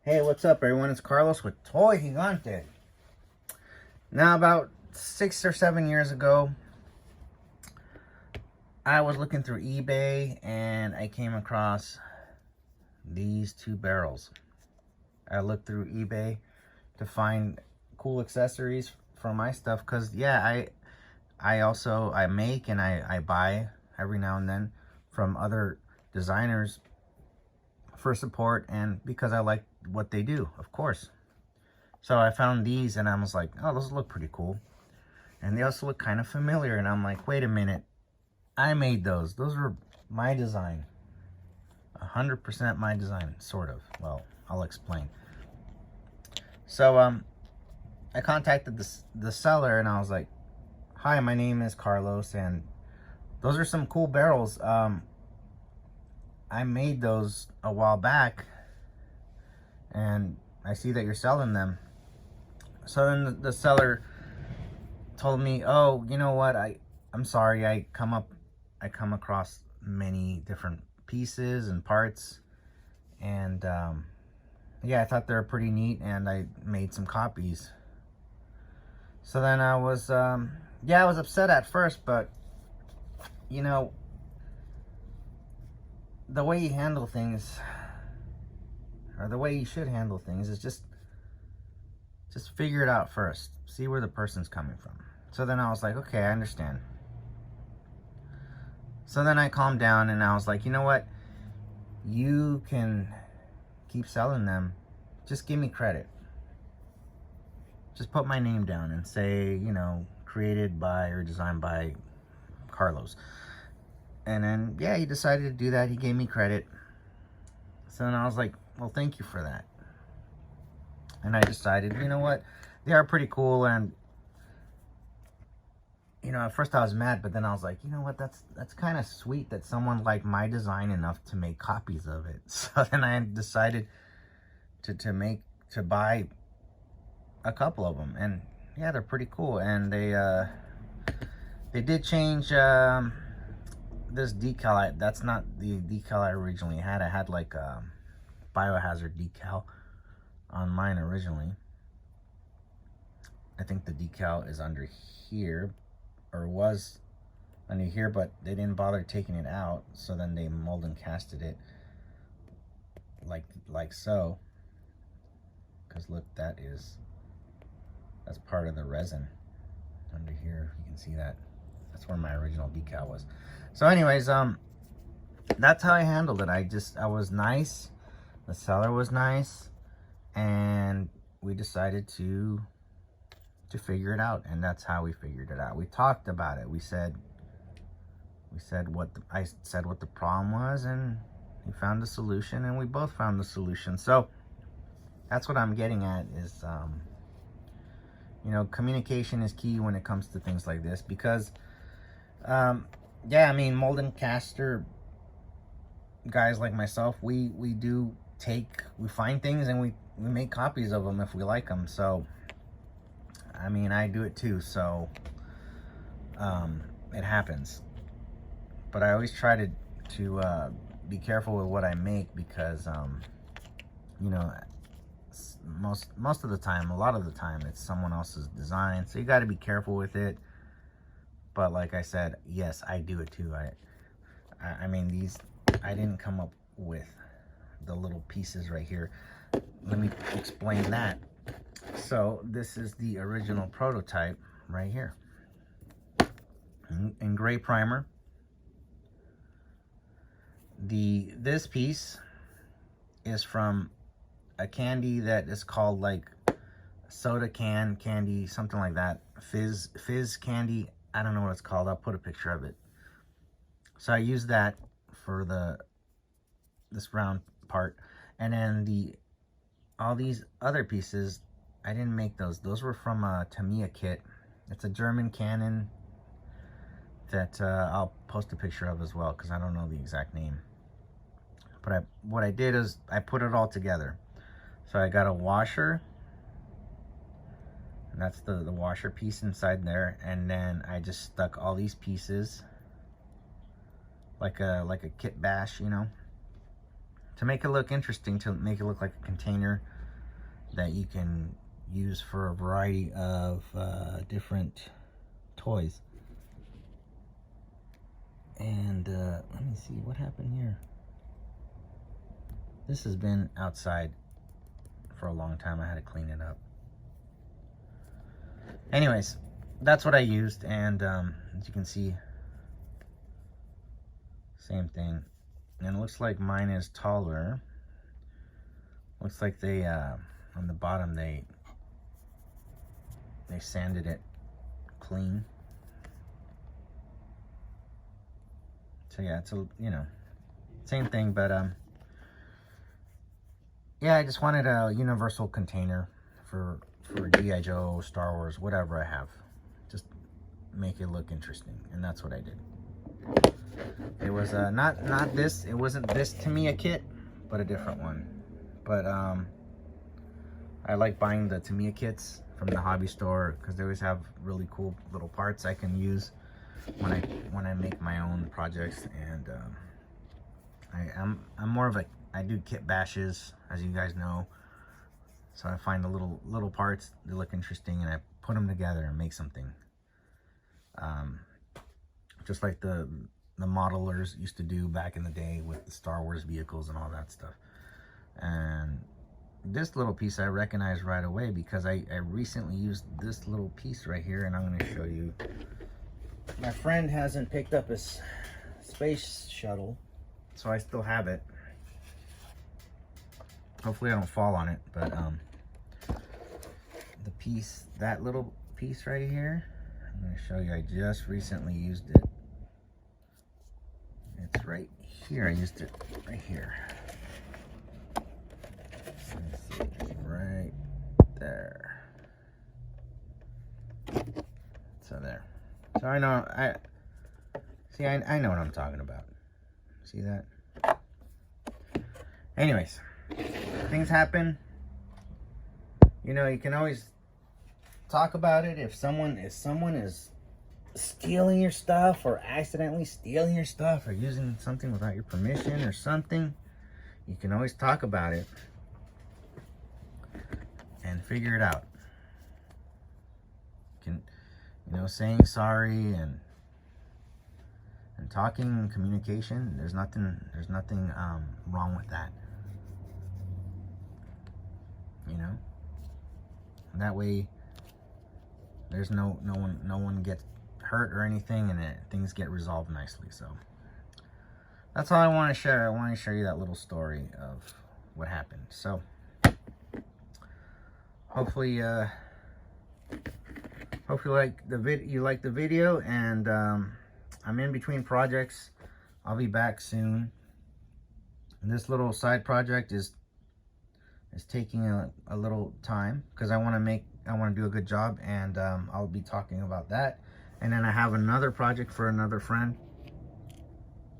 Hey, what's up, everyone? It's Carlos with Toy Gigante. Now, about 6 or 7 years ago, I was looking through eBay and I came across these two barrels. I looked through eBay to find cool accessories for my stuff because, yeah, I make and I buy every now and then from other designers for support and because I like what they do, of course. So I found these and I was like, oh, those look pretty cool. And they also look kind of familiar. And I'm like, wait a minute. I made those. Those were my design. 100% my design, sort of. Well, I'll explain. So I contacted the seller and I was like, hi, my name is Carlos. And those are some cool barrels. I made those a while back. And I see that you're selling them. So then the seller told me, oh, you know what, I'm sorry, I come across many different pieces and parts, and yeah, I thought they were pretty neat and I made some copies. So then I was yeah, I was upset at first, but you know, the way you handle things, or the way you should handle things, is just figure it out first. See where the person's coming from. So then I was like, okay, I understand. So then I calmed down and I was like, you know what? You can keep selling them. Just give me credit. Just put my name down and say, you know, created by or designed by Carlos. And then, yeah, he decided to do that. He gave me credit. So then I was like, well, thank you for that. And I decided, you know what? They are pretty cool. And you know, at first I was mad, but then I was like, you know what, that's kind of sweet that someone liked my design enough to make copies of it. So then I decided to buy a couple of them, and yeah, they're pretty cool. And they did change this decal. That's not the decal I originally had. I had like a biohazard decal on mine originally. I think the decal is under here, or was under here, but they didn't bother taking it out, so then they mold and casted it like so. Because look, that's part of the resin under here. You can see that. That's where my original decal was. So anyways, that's how I handled it. I was nice. The seller was nice, and we decided to figure it out, and that's how we figured it out. We talked about it. I said what the problem was, and he found the solution, and we both found the solution. So that's what I'm getting at is, you know, communication is key when it comes to things like this, because yeah, I mean, mold and caster guys like myself, we find things and we make copies of them if we like them. So I mean, I do it too, so it happens. But I always try to be careful with what I make, because you know, most of the time, a lot of the time, it's someone else's design, so you got to be careful with it. But like I said, yes, I do it too. I mean, these, I didn't come up with the little pieces right here. Let me explain that. So this is the original prototype right here in gray primer. This piece is from a candy that is called like soda candy, something like that. Fizz candy. I don't know what it's called. I'll put a picture of it. So I used that for this round part, and then all these other pieces, I didn't make those. Those were from a Tamiya kit. It's a German Canon that I'll post a picture of as well, because I don't know the exact name. But what I did is I put it all together. So I got a washer, and that's the washer piece inside there, and then I just stuck all these pieces like a kit bash, you know. to make it look interesting, to make it look like a container that you can use for a variety of different toys. And let me see what happened here. This has been outside for a long time. I had to clean it up. Anyways, that's what I used, and as you can see, same thing. And it looks like mine is taller. Looks like they on the bottom they sanded it clean. So yeah, it's a, you know, same thing, but yeah, I just wanted a universal container for G.I. Joe, Star Wars, whatever I have. Just make it look interesting, and that's what I did. It was not this, it wasn't this Tamiya kit, but a different one. But I like buying the Tamiya kits from the hobby store because they always have really cool little parts I can use when I make my own projects. And I'm more of a, I do kit bashes, as you guys know. So I find the little parts that look interesting, and I put them together and make something. Just like the modelers used to do back in the day with the Star Wars vehicles and all that stuff. And this little piece I recognize right away because I recently used this little piece right here, and I'm going to show you. My friend hasn't picked up his space shuttle, so I still have it. Hopefully I don't fall on it, but the piece, that little piece right here, I'm going to show you. I just recently used it. It's right here. I used it right here. Let's see, right there. So there. So I know, I know what I'm talking about. See that? Anyways, things happen. You know, you can always talk about it. If someone is stealing your stuff, or accidentally stealing your stuff, or using something without your permission or something, you can always talk about it and figure it out. You can, you know, saying sorry and talking and communication, there's nothing wrong with that. You know, and that way there's no one gets hurt or anything, and things get resolved nicely. So that's all I want to share. I want to show you that little story of what happened. So hopefully you like the video, and I'm in between projects. I'll be back soon. And this little side project is taking a little time because I want to do a good job, and I'll be talking about that. And then I have another project for another friend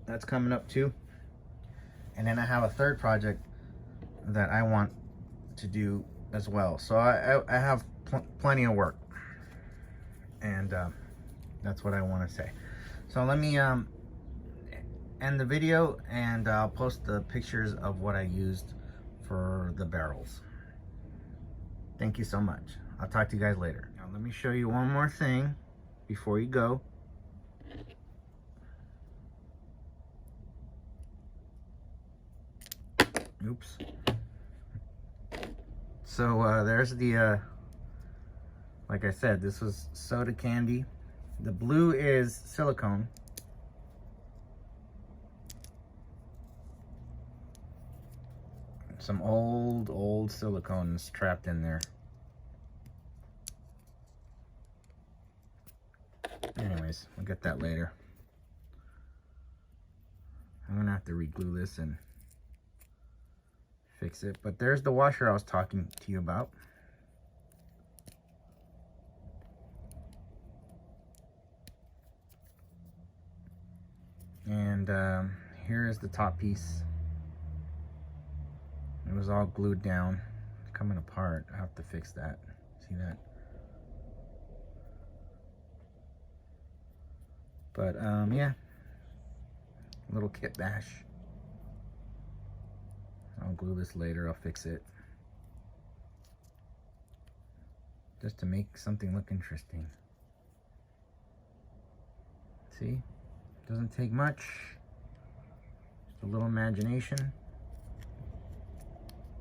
that's coming up too. And then I have a third project that I want to do as well. So I have plenty of work, and that's what I want to say. So let me end the video, and I'll post the pictures of what I used for the barrels. Thank you so much. I'll talk to you guys later. Now let me show you one more thing before you go. Oops. So there's the like I said, this was soda candy. The blue is silicone. Some old silicone is trapped in there. Anyways, we'll get that later. I'm gonna have to re-glue this and fix it. But there's the washer I was talking to you about. And here is the top piece. It was all glued down, coming apart. I have to fix that. See that? But yeah, little kit bash. I'll glue this later, I'll fix it. Just to make something look interesting. See? Doesn't take much. Just a little imagination.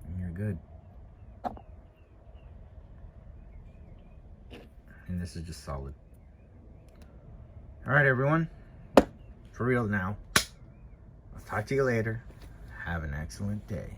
And you're good. And this is just solid. Alright everyone. For real now. I'll talk to you later. Have an excellent day.